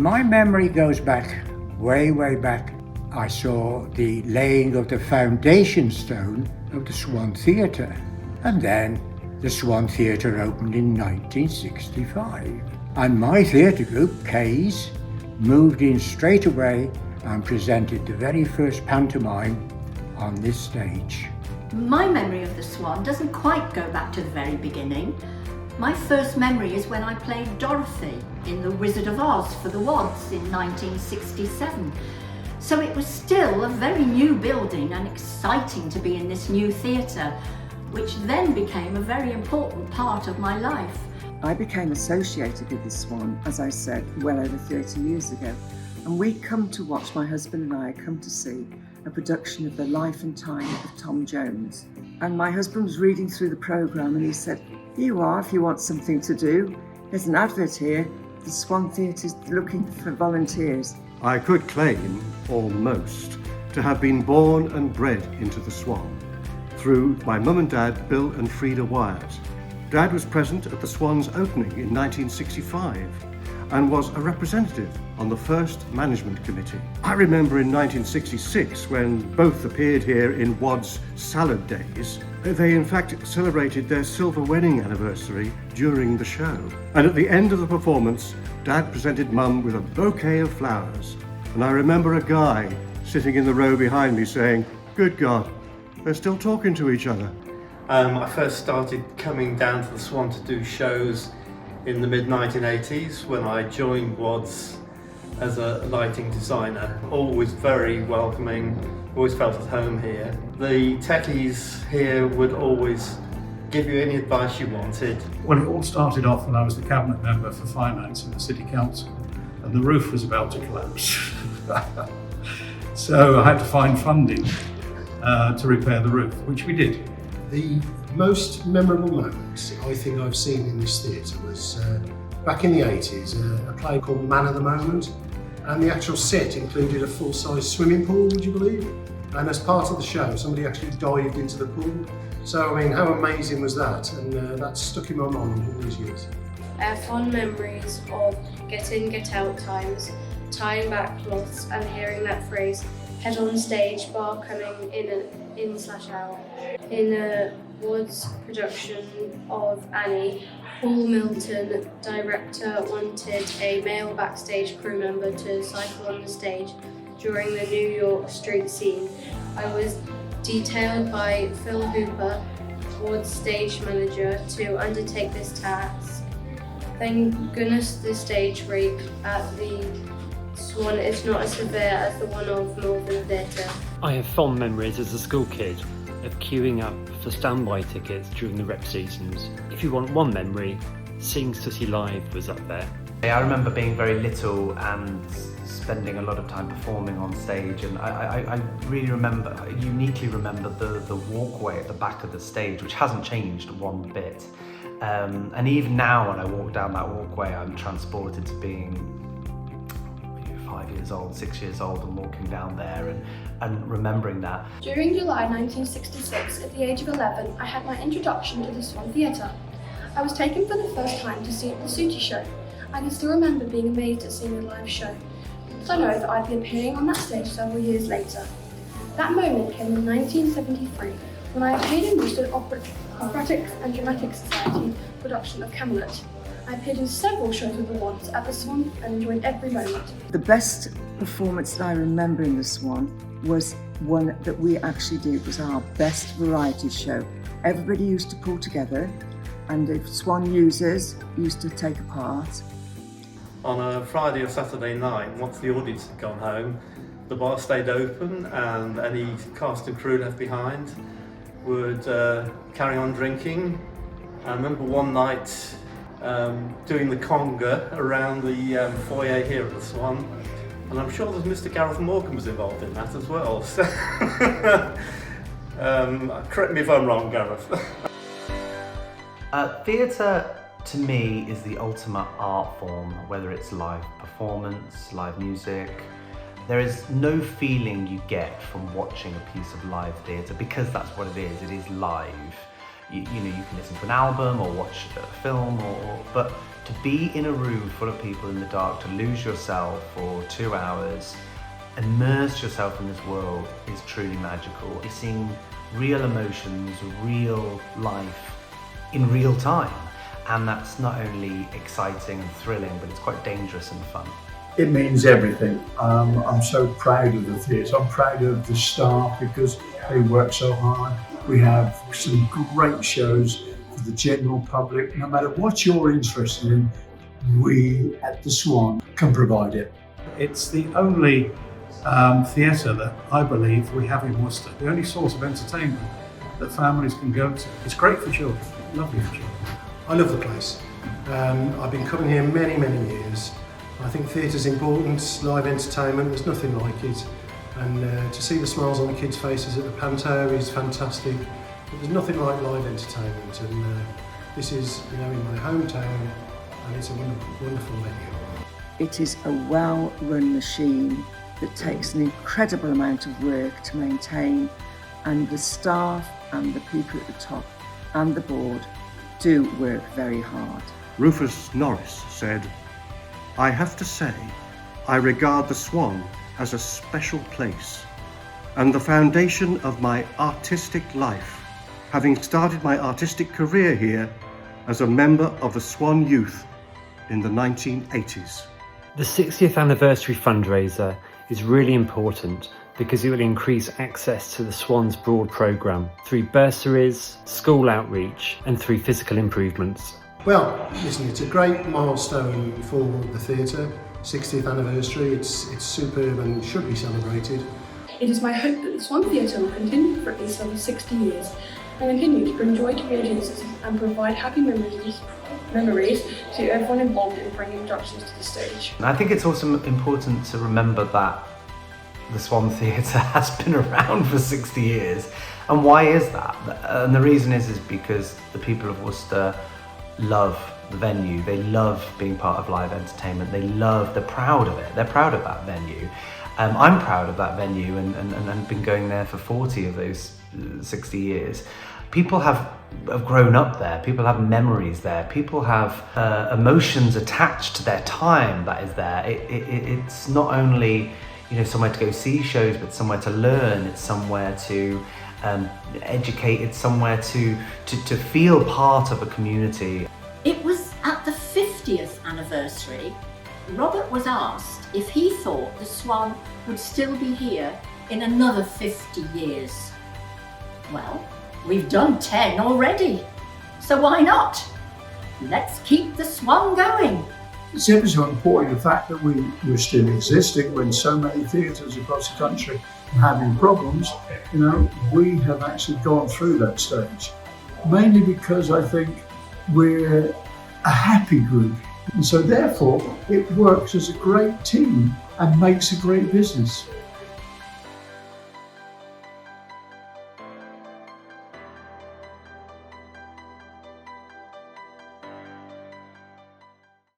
My memory goes back, way back. I saw the laying of the foundation stone of the Swan Theatre. And then the Swan Theatre opened in 1965. And my theatre group, K's, moved in straight away and presented the very first pantomime on this stage. My memory of the Swan doesn't quite go back to the very beginning. My first memory is when I played Dorothy in The Wizard of Oz for the Wads in 1967. So it was still a very new building and exciting to be in this new theatre, which then became a very important part of my life. I became associated with the Swan, as I said, well over 30 years ago. And we'd come to watch, my husband and I had come to see a production of The Life and Time of Tom Jones. And my husband was reading through the programme and he said, "Here you are, if you want something to do. There's an advert here. The Swan Theatre's looking for volunteers." I could claim, almost, to have been born and bred into the Swan through my mum and dad, Bill and Frida Wyatt. Dad was present at the Swan's opening in 1965 and was a representative on the first management committee. I remember in 1966 when both appeared here in Wad's Salad Days. They in fact celebrated their silver wedding anniversary during the show. And at the end of the performance, Dad presented Mum with a bouquet of flowers. And I remember a guy sitting in the row behind me saying, "Good God, they're still talking to each other." I first started coming down to the Swan to do shows in the mid-1980s when I joined Wads as a lighting designer. Always very welcoming, always felt at home here. The techies here would always give you any advice you wanted. Well, it all started off when I was the cabinet member for finance in the city council and the roof was about to collapse. So I had to find funding to repair the roof, which we did. The most memorable moment I think I've seen in this theatre was back in the 80s, a play called Man of the Moment, and the actual set included a full-size swimming pool, would you believe? And as part of the show, somebody actually dived into the pool. So, I mean, how amazing was that? And that's stuck in my mind all these years. Fond memories of get in, get out times, tying back cloths and hearing that phrase, head on stage, bar coming in/out. In a Woods production of Annie, Paul Milton, director, wanted a male backstage crew member to cycle on the stage during the New York street scene. I was detailed by Phil Hooper, Woods stage manager, to undertake this task. Thank goodness the stage rape at the Swan is not as severe as the one of Northern Theatre. I have fond memories as a school kid of queuing up for standby tickets during the rep seasons. If you want one memory, seeing Sooty live was up there. I remember being very little and spending a lot of time performing on stage, and I really uniquely remember the walkway at the back of the stage, which hasn't changed one bit. And even now when I walk down that walkway, I'm transported to being 5 years old, 6 years old, and walking down there and remembering that. During July 1966, at the age of 11, I had my introduction to the Swan Theatre. I was taken for the first time to see the Sooty show. I can still remember being amazed at seeing a live show, so I know that I'd be appearing on that stage several years later. That moment came in 1973 when I appeared in Worcester Operatic and Dramatic Society production of Hamlet. I appeared in several shows with the Wads at the Swan and enjoyed every moment. The best performance that I remember in the Swan was one that we actually did. It was our best variety show. Everybody used to pull together and the Swan users used to take a part. On a Friday or Saturday night, once the audience had gone home, the bar stayed open and any cast and crew left behind would carry on drinking. I remember one night doing the conga around the foyer here at the Swan, and I'm sure that Mr. Gareth Morgan was involved in that as well. So correct me if I'm wrong, Gareth. Theatre to me is the ultimate art form, whether it's live performance, live music. There is no feeling you get from watching a piece of live theatre, because that's what it is live. You know, you can listen to an album or watch a film, but To be in a room full of people in the dark, to lose yourself for 2 hours, immerse yourself in this world is truly magical. You're seeing real emotions, real life in real time. And that's not only exciting and thrilling, but it's quite dangerous and fun. It means everything. I'm so proud of the theatre. I'm proud of the staff because they work so hard. We have some great shows for the general public. No matter what you're interested in, we at the Swan can provide it. It's the only theatre that I believe we have in Worcester, the only source of entertainment that families can go to. It's great for children, lovely for children. I love the place. I've been coming here many, many years. I think theatre's important, live entertainment, there's nothing like it. And to see the smiles on the kids' faces at the Panto is fantastic. But there's nothing like live entertainment, and this is, in my hometown, and it's a wonderful venue. It is a well-run machine that takes an incredible amount of work to maintain, and the staff and the people at the top and the board do work very hard. Rufus Norris said, "I have to say, I regard the Swan as a special place and the foundation of my artistic life, having started my artistic career here as a member of the Swan Youth in the 1980s. The 60th anniversary fundraiser is really important because it will increase access to the Swan's broad programme through bursaries, school outreach and through physical improvements. Well, listen, it's a great milestone for the theatre, 60th anniversary. It's superb and should be celebrated. It is my hope that the Swan Theatre will continue for at least over 60 years and continue to bring joy to audiences and provide happy memories to everyone involved in bringing productions to the stage. And I think it's also important to remember that the Swan Theatre has been around for 60 years. And why is that? And the reason is because the people of Worcester love the venue. They love being part of live entertainment. They're proud of it. They're proud of that venue. I'm proud of that venue and been going there for 40 of those 60 years. People have grown up there. People have memories there. People have emotions attached to their time that is there. It's not only somewhere to go see shows, but somewhere to learn. It's somewhere to educate. It's somewhere to feel part of a community. It was at the 50th anniversary, Robert was asked if he thought the Swan would still be here in another 50 years. Well, we've done 10 already, so why not? Let's keep the Swan going. It's ever so important, the fact that we're still existing when so many theatres across the country are having problems. We have actually gone through that stage, mainly because I think we're a happy group, and so therefore it works as a great team and makes a great business.